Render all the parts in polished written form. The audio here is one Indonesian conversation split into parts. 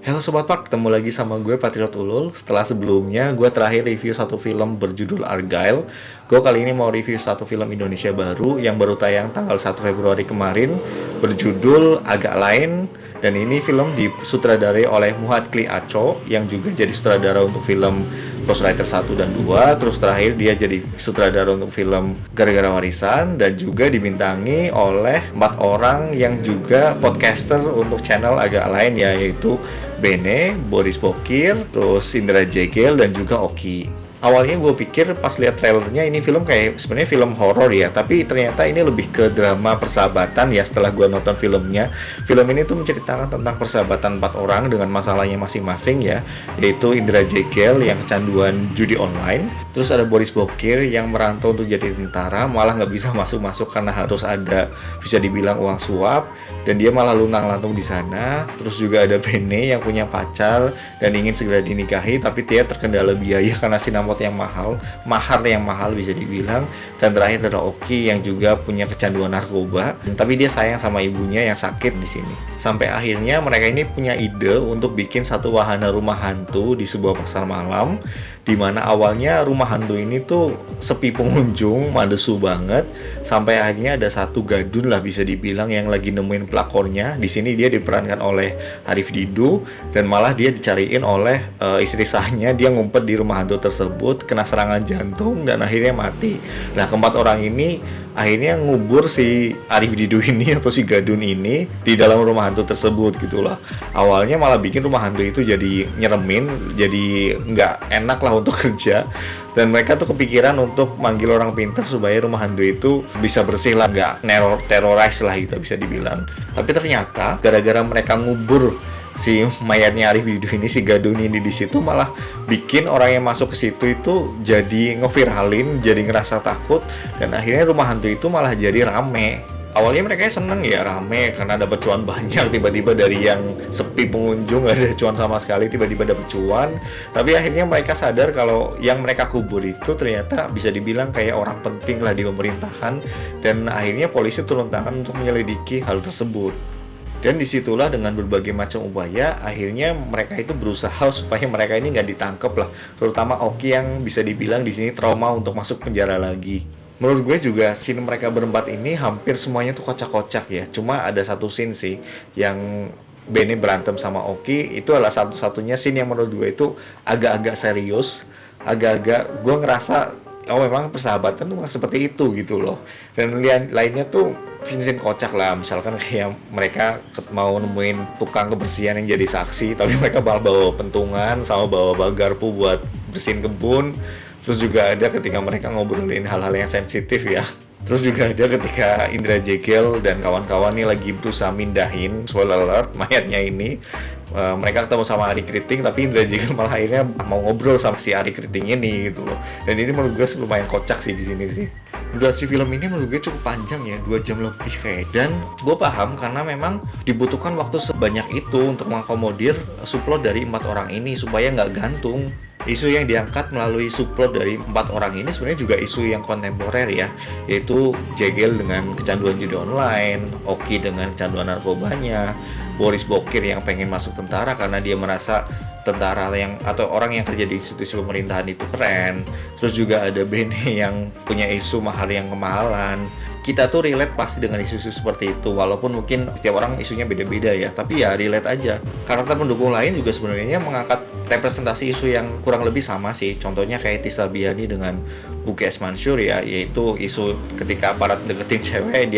Halo Sobat Park, ketemu lagi sama gue Patriot Ulul. Setelah sebelumnya gue terakhir review satu film berjudul Argyle, gue kali ini mau review satu film Indonesia baru yang baru tayang tanggal 1 Februari kemarin, berjudul Agak Lain. Dan ini film disutradarai oleh Muhadjli Aco yang juga jadi sutradara untuk film Ghostwriter 1 dan 2. Terus terakhir dia jadi sutradara untuk film Gara-Gara Warisan, dan juga dibintangi oleh 4 orang yang juga podcaster untuk channel Agak Lain, yaitu Bene, Boris Bokir, terus Indra Jegel, dan juga Oki. Awalnya gue pikir pas lihat trailernya ini film kayak sebenarnya film horor ya, tapi ternyata ini lebih ke drama persahabatan ya. Setelah gue nonton filmnya, film ini tuh menceritakan tentang persahabatan 4 orang dengan masalahnya masing-masing ya, yaitu Indra Jegel yang kecanduan judi online, terus ada Boris Bokir yang merantau untuk jadi tentara, malah nggak bisa masuk-masuk karena harus ada bisa dibilang uang suap, dan dia malah luntang-lantung di sana. Terus juga ada Bene yang punya pacar dan ingin segera dinikahi, tapi dia terkendala biaya karena sinamot yang mahal, mahar yang mahal bisa dibilang. Dan terakhir ada Oki yang juga punya kecanduan narkoba, tapi dia sayang sama ibunya yang sakit di sini. Sampai akhirnya mereka ini punya ide untuk bikin satu wahana rumah hantu di sebuah pasar malam, dimana awalnya rumah hantu ini tuh sepi pengunjung, madesu banget, sampai akhirnya ada satu gadun lah bisa dibilang yang lagi nemuin pelakornya. Di sini dia diperankan oleh Arif Didu, dan malah dia dicariin oleh istri sahnya. Dia ngumpet di rumah hantu tersebut, kena serangan jantung dan akhirnya mati. Nah, keempat orang ini akhirnya ngubur si Arif Didu ini atau si gadun ini di dalam rumah hantu tersebut gitulah. Awalnya malah bikin rumah hantu itu jadi nyeremin, jadi nggak enak lah untuk kerja. Dan mereka tuh kepikiran untuk manggil orang pintar supaya rumah hantu itu bisa bersih lah, nggak terrorize lah gitu bisa dibilang. Tapi ternyata gara-gara mereka ngubur si mayatnya Arif Didu ini, si gadun ini di situ, malah bikin orang yang masuk ke situ itu jadi ngeviralin, jadi ngerasa takut, dan akhirnya rumah hantu itu malah jadi rame. Awalnya mereka seneng ya, rame karena dapat cuan banyak. Tiba-tiba dari yang sepi pengunjung gak ada cuan sama sekali, tiba-tiba dapat cuan. Tapi akhirnya mereka sadar kalau yang mereka kubur itu ternyata bisa dibilang kayak orang penting lah di pemerintahan. Dan akhirnya polisi turun tangan untuk menyelidiki hal tersebut. Dan disitulah dengan berbagai macam upaya, akhirnya mereka itu berusaha supaya mereka ini nggak ditangkap lah. Terutama Oki yang bisa dibilang di sini trauma untuk masuk penjara lagi. Menurut gue juga scene mereka berempat ini hampir semuanya tuh kocak-kocak ya. Cuma ada satu scene sih yang Benny berantem sama Oki, itu adalah satu-satunya scene yang menurut gue itu agak-agak serius, agak-agak gue ngerasa oh memang persahabatan tuh seperti itu gitu loh. Dan lainnya tuh scene kocak lah, misalkan kayak mereka mau nemuin tukang kebersihan yang jadi saksi, tapi mereka bawa pentungan sama bawa garpu buat bersihin kebun. Terus juga ada ketika mereka ngobrolin hal-hal yang sensitif ya. Terus juga ada ketika Indra Jegel dan kawan-kawan nih lagi berusaha mindahin, spoiler alert, mayatnya ini. Mereka ketemu sama Ari Kriting, tapi Indra Jegel malah akhirnya mau ngobrol sama si Ari Kriting ini gitu loh. Dan ini menurut gue lumayan kocak sih di sini sih. Durasi film ini menurut gue cukup panjang ya, 2 jam lebih kayak. Dan gue paham karena memang dibutuhkan waktu sebanyak itu untuk mengakomodir subplot dari 4 orang ini supaya nggak gantung. Isu yang diangkat melalui subplot dari 4 orang ini sebenarnya juga isu yang kontemporer ya, yaitu Jegel dengan kecanduan judi online, Oki dengan kecanduan narkobanya, Boris Bokir yang pengen masuk tentara karena dia merasa tentara yang atau orang yang kerja di institusi pemerintahan itu keren. Terus juga ada Bene yang punya isu mahar yang kemahalan. Kita tuh relate pasti dengan isu-isu seperti itu, walaupun mungkin setiap orang isunya beda-beda ya, tapi ya relate aja. Karakter pendukung lain juga sebenarnya mengangkat representasi isu yang kurang lebih sama sih. Contohnya kayak Tisa Biani dengan Buki Esmansur ya, yaitu isu ketika aparat deketin cewek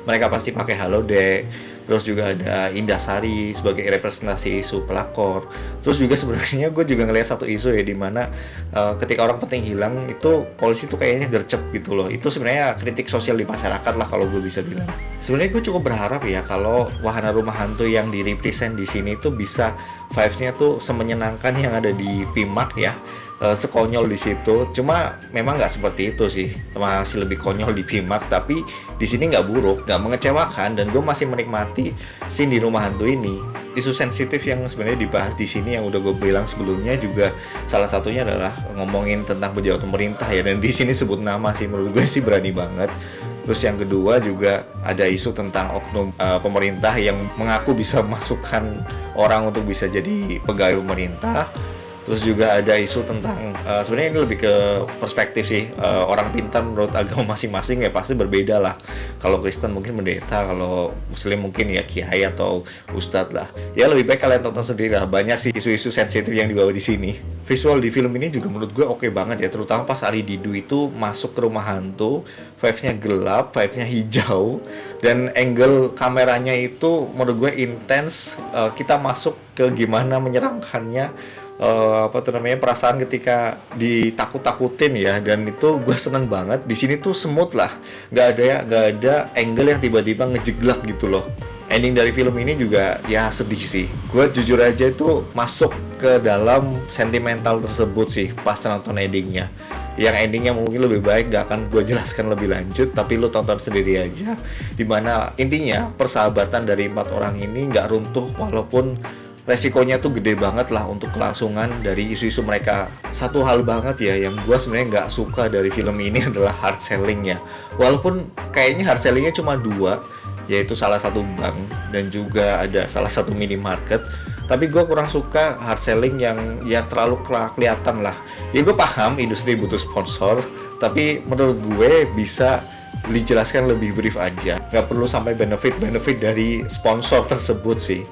mereka pasti pakai halodeck. Terus juga ada Indah Sari sebagai representasi isu pelakor. Terus juga sebenarnya gue juga ngelihat satu isu ya, dimana ketika orang penting hilang itu polisi tuh kayaknya gercep gitu loh. Itu sebenarnya kritik sosial di masyarakat lah kalau gue bisa bilang. Sebenarnya gue cukup berharap ya kalau wahana rumah hantu yang di-represent di sini tuh bisa vibes-nya tuh semenyenangkan yang ada di Pimak ya. Sekonyol di situ. Cuma memang nggak seperti itu sih, masih lebih konyol di Pimak, tapi di sini nggak buruk, nggak mengecewakan, dan gue masih menikmati scene di rumah hantu ini. Isu sensitif yang sebenarnya dibahas di sini yang udah gue bilang sebelumnya juga salah satunya adalah ngomongin tentang pejabat pemerintah ya, dan di sini sebut nama sih, menurut gue sih berani banget. Terus yang kedua juga ada isu tentang oknum pemerintah yang mengaku bisa memasukkan orang untuk bisa jadi pegawai pemerintah. Terus juga ada isu tentang sebenarnya ini lebih ke perspektif sih, orang pintar menurut agama masing-masing ya pasti berbeda lah. Kalau Kristen mungkin pendeta, kalau Muslim mungkin ya kiai atau ustadz lah. Ya lebih baik kalian tonton sendiri lah. Banyak sih isu-isu sensitif yang dibawa di sini. Visual di film ini juga menurut gue oke banget ya, terutama pas Ari Didu itu masuk ke rumah hantu, vibes-nya gelap, vibes-nya hijau, dan angle kameranya itu menurut gue intens. Kita masuk ke gimana menyeramkannya, perasaan ketika ditakut-takutin ya, dan itu gue seneng banget. Di sini tuh smooth lah, nggak ada angle yang tiba-tiba ngejeglak gitu loh. Ending dari film ini juga ya sedih sih. Gue jujur aja itu masuk ke dalam sentimental tersebut sih pas nonton endingnya. Yang endingnya mungkin lebih baik gak akan gue jelaskan lebih lanjut, tapi lu tonton sendiri aja. Dimana intinya persahabatan dari 4 orang ini gak runtuh walaupun resikonya tuh gede banget lah untuk kelangsungan dari isu-isu mereka. Satu hal banget ya yang gue sebenarnya nggak suka dari film ini adalah hard sellingnya. Walaupun kayaknya hard sellingnya cuma 2, yaitu salah satu bank dan juga ada salah satu minimarket. Tapi gue kurang suka hard selling yang ya terlalu kelihatan lah. Ya gue paham industri butuh sponsor, tapi menurut gue bisa dijelaskan lebih brief aja, nggak perlu sampai benefit dari sponsor tersebut sih.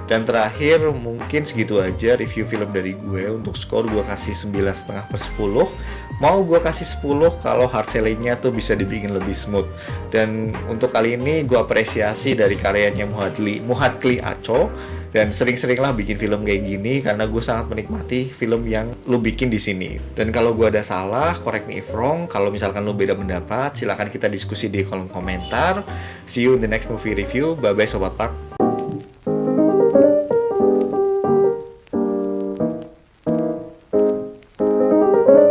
Dan terakhir mungkin segitu aja review film dari gue. Untuk skor gue kasih 9,5/10. Mau gue kasih 10 kalau hard sellingnya tuh bisa dibikin lebih smooth. Dan untuk kali ini gue apresiasi dari karyanya Muhadli Aco. Dan sering-seringlah bikin film kayak gini karena gue sangat menikmati film yang lu bikin di sini. Dan kalau gue ada salah, correct me if wrong. Kalau misalkan lu beda pendapat, silakan kita diskusi di kolom komentar. See you in the next movie review. Bye bye Sobat Park.